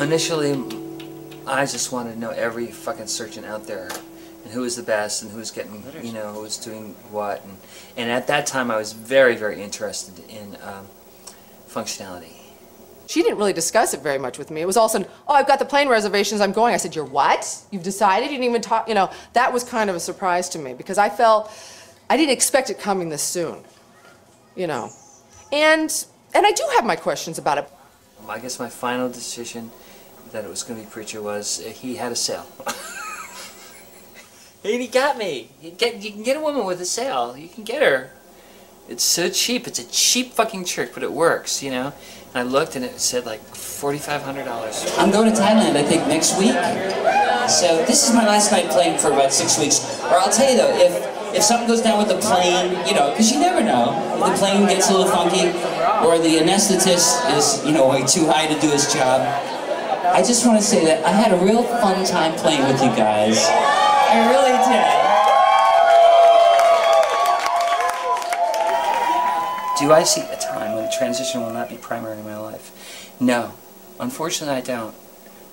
Initially, I just wanted to know every fucking surgeon out there, and who was the best, and who was getting, you know, who was doing what, and at that time I was very, very interested in functionality. She didn't really discuss it very much with me. It was all of a sudden, oh, I've got the plane reservations, I'm going. I said, you're what? You've decided? You didn't even talk, you know. That was kind of a surprise to me because I didn't expect it coming this soon, you know. And I do have my questions about it. I guess my final decision that it was going to be Preacher was he had a sale. And he got me. You can get a woman with a sale. You can get her. It's so cheap. It's a cheap fucking trick, but it works, you know. And I looked and it said like $4,500. I'm going to Thailand, I think, next week. So this is my last night playing for about 6 weeks. Or I'll tell you though, if something goes down with the plane, you know, because you never know. If the plane gets a little funky, or the anesthetist is, you know, way too high to do his job. I just want to say that I had a real fun time playing with you guys. I really did. Do I see a time when transition will not be primary in my life? No. Unfortunately, I don't.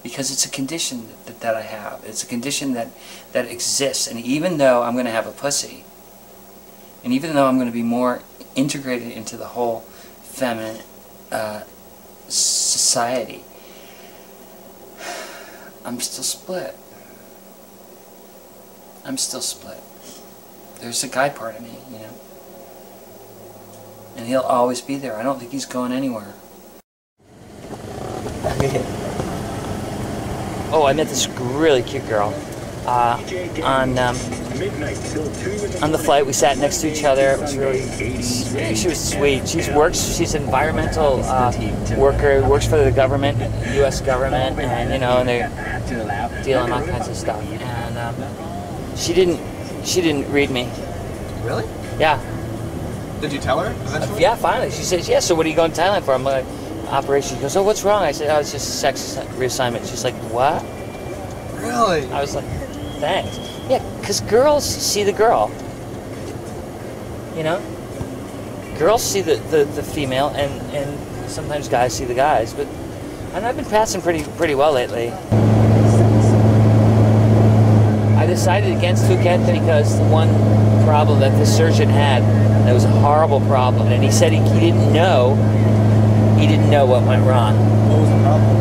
Because it's a condition that I have. It's a condition that exists. And even though I'm going to have a pussy, and even though I'm going to be more integrated into the whole feminine society, I'm still split. I'm still split. There's a guy part of me, you know. And he'll always be there. I don't think he's going anywhere. Oh, I met this really cute girl. On the flight, we sat next to each other. It was really, she was sweet. She's an environmental worker, works for the government, U.S. government, and you know, and they're dealing all kinds of stuff. And she didn't read me. Really? Yeah. Did you tell her eventually? Yeah, finally. She says, yeah, so what are you going to Thailand for? I'm like, operation. She goes, oh, what's wrong? I said, oh, it's just sex reassignment. She's like, what? Really? I was like, thanks. Yeah, because girls see the girl. You know? Girls see the female, and sometimes guys see the guys. But and I've been passing pretty well lately. I decided against Phuket because the one problem that the surgeon had, that was a horrible problem, and he said he didn't know what went wrong. What was the problem?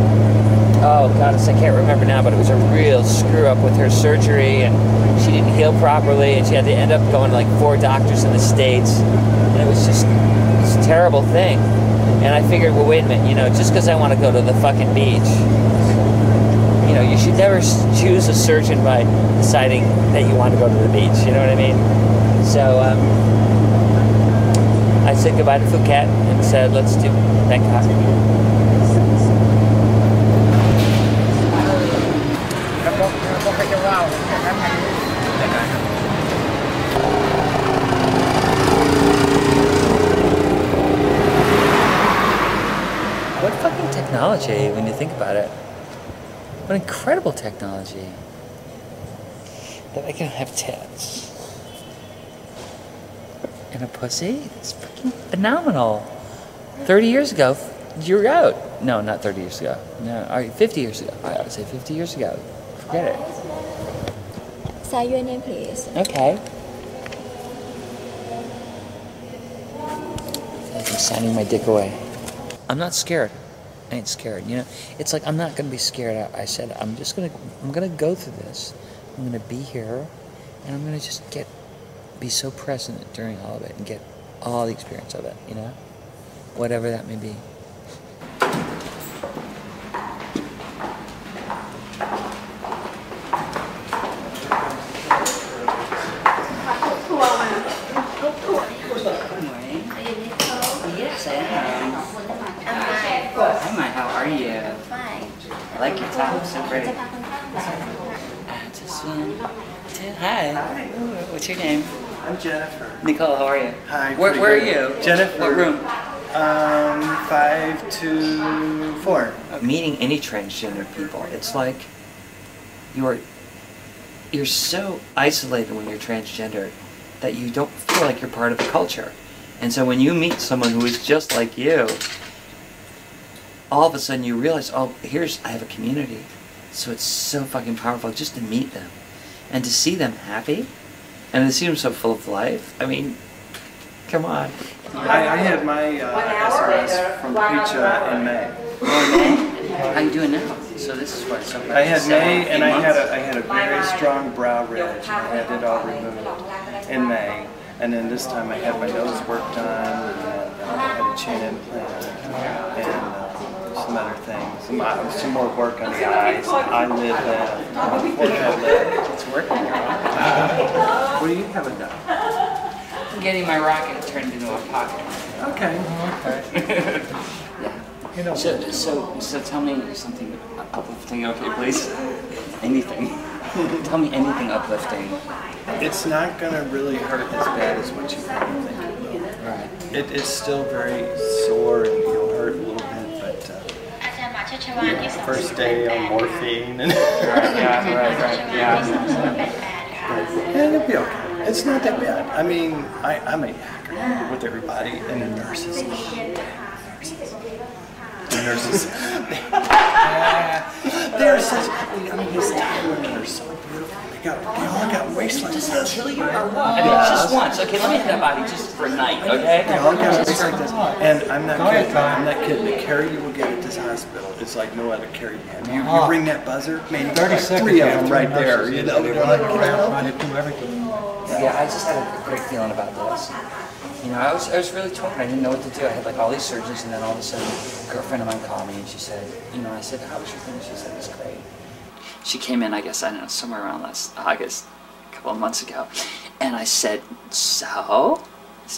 Oh God, I can't remember now, but it was a real screw up with her surgery, and she didn't heal properly, and she had to end up going to like 4 doctors in the States, and it was just this terrible thing. And I figured, well, wait a minute, you know, just because I want to go to the fucking beach, you know, you should never choose a surgeon by deciding that you want to go to the beach, you know what I mean? So I said goodbye to Phuket and said, let's do Bangkok. What fucking technology when you think about it. What incredible technology. That I can have tits. And a pussy? It's fucking phenomenal. 30 years ago, you were out. No, not 30 years ago. No, 50 years ago. I ought to say 50 years ago. Forget it. Say your name, please. Okay. I'm signing my dick away. I'm not scared. I ain't scared, you know? It's like, I'm not gonna be scared. I said, I'm gonna go through this. I'm gonna be here, and I'm gonna just be so present during all of it and get all the experience of it, you know? Whatever that may be. Yes, I am. Hi, how are you? Fine. I like your top, so pretty. Hi. What's your name? I'm Jennifer. Nicole, how are you? Hi. Where are you? Jennifer. What room? 524. Meeting any transgender people, it's like you're so isolated when you're transgender that you don't feel like you're part of the culture. And so when you meet someone who is just like you, all of a sudden you realize, oh, I have a community. So it's so fucking powerful just to meet them. And to see them happy, and to see them so full of life. I mean, come on. I had my SRS from preecha in May. How you doing now? So this is what somebody I had said, May, and 8 I months? had a very strong brow ridge, and I had it all removed in May. And then this time I had my nose work done, and I had a chin implant, and some other things. Some more work on the eyes, eyelid, forehead lid. It's working. What do you haven't done? I'm getting my rocket turned into a pocket. Okay. Yeah. So tell me something uplifting, okay, please? Anything. Tell me anything uplifting. It's not going to really hurt as bad as what you probably think it will. Right. It's still very sore and you'll hurt a little bit, but first day on morphine and and it'll be okay. It's not that bad. I mean, I'm a hacker with everybody and the nurses. The nurses. They're such, I mean, these Thai women are so beautiful. They all got waistlines. Does that kill you or what? I mean, just once. Okay, let me hit that body just for a night, okay? They all got waist like this. And I'm not kidding. I'm not kidding. The care you will get at this hospital is like no other care you have. You ring that buzzer, man, you got like 3 of them right there. You know, they're like, Yeah, I just had a great feeling about this. You know, I was really torn. I didn't know what to do. I had like all these surgeries, and then all of a sudden, a girlfriend of mine called me, and she said, you know, I said, how was your thing? She said, it was great. She came in, I guess, I don't know, somewhere around last August, a couple of months ago, and I said, so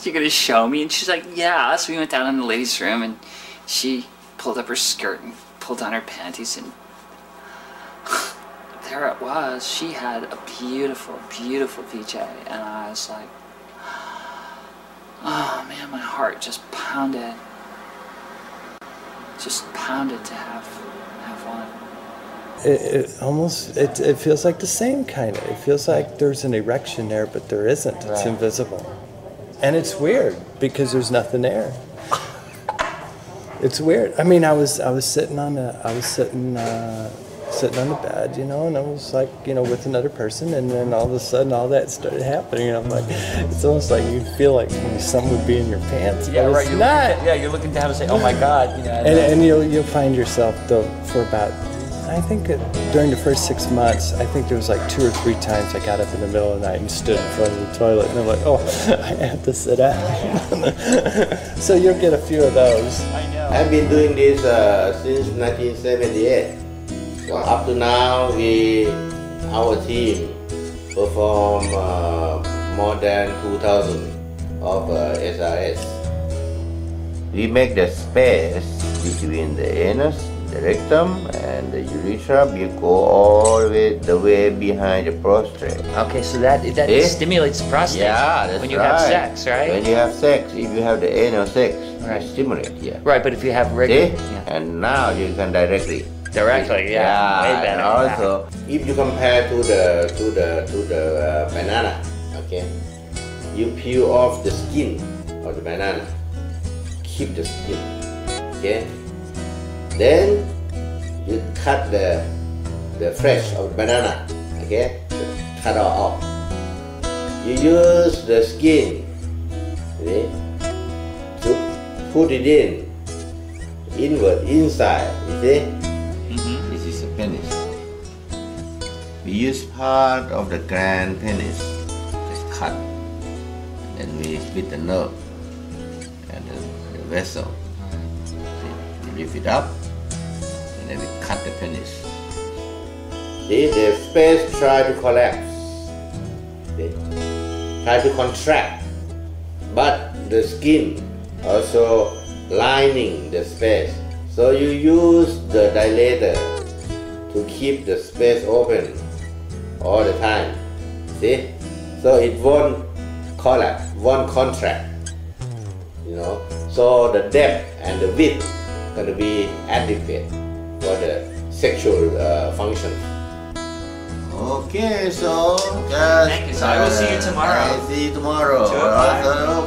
you're gonna show me? And she's like, yeah. So we went down in the ladies' room, and she pulled up her skirt and pulled down her panties, and there it was. She had a beautiful, beautiful VJ, and I was like, oh man, my heart just pounded. Just pounded to have one. It feels like the same kind of. It feels like there's an erection there, but there isn't. It's Right. invisible. And it's weird because there's nothing there. It's weird. I mean, I was sitting on the bed, you know, and I was like, you know, with another person, and then all of a sudden all that started happening, and I'm like, it's almost like you feel like something would be in your pants, Yeah, but right. it's not. You're looking down and say, oh my God. You know, And you'll find yourself though for about, I think during the first 6 months, I think there was like 2 or 3 times I got up in the middle of the night and stood in front of the toilet, and I'm like, oh, I have to sit down. So you'll get a few of those. I know. I've been doing this since 1978. So up to now, our team perform more than 2,000 of SRS. We make the space between the anus, the rectum, and the urethra. We go all the way behind the prostate. Okay, so that stimulates the prostate. Yeah, that's when you right. have sex, right? When you have sex, if you have the anal sex, Right. you stimulate, yeah. Right, but if you have regular, See? And now you can directly. Directly, yeah, way better. And also, if you compare to the banana, okay, you peel off the skin of the banana, keep the skin, okay. Then you cut the flesh of the banana, okay, cut it off. You use the skin, okay, to put it inside, you see. This is a penis. We use part of the grand penis, just cut, and then we split the nerve and the vessel. We lift it up, and then we cut the penis. See, the space try to collapse, see? Try to contract, but the skin also lining the space. So you use the dilator to keep the space open all the time. See? So it won't collapse, won't contract. You know? So the depth and the width gonna be adequate for the sexual function. Okay, so Thank you. So I will see you tomorrow. I see you tomorrow. Sure. Also,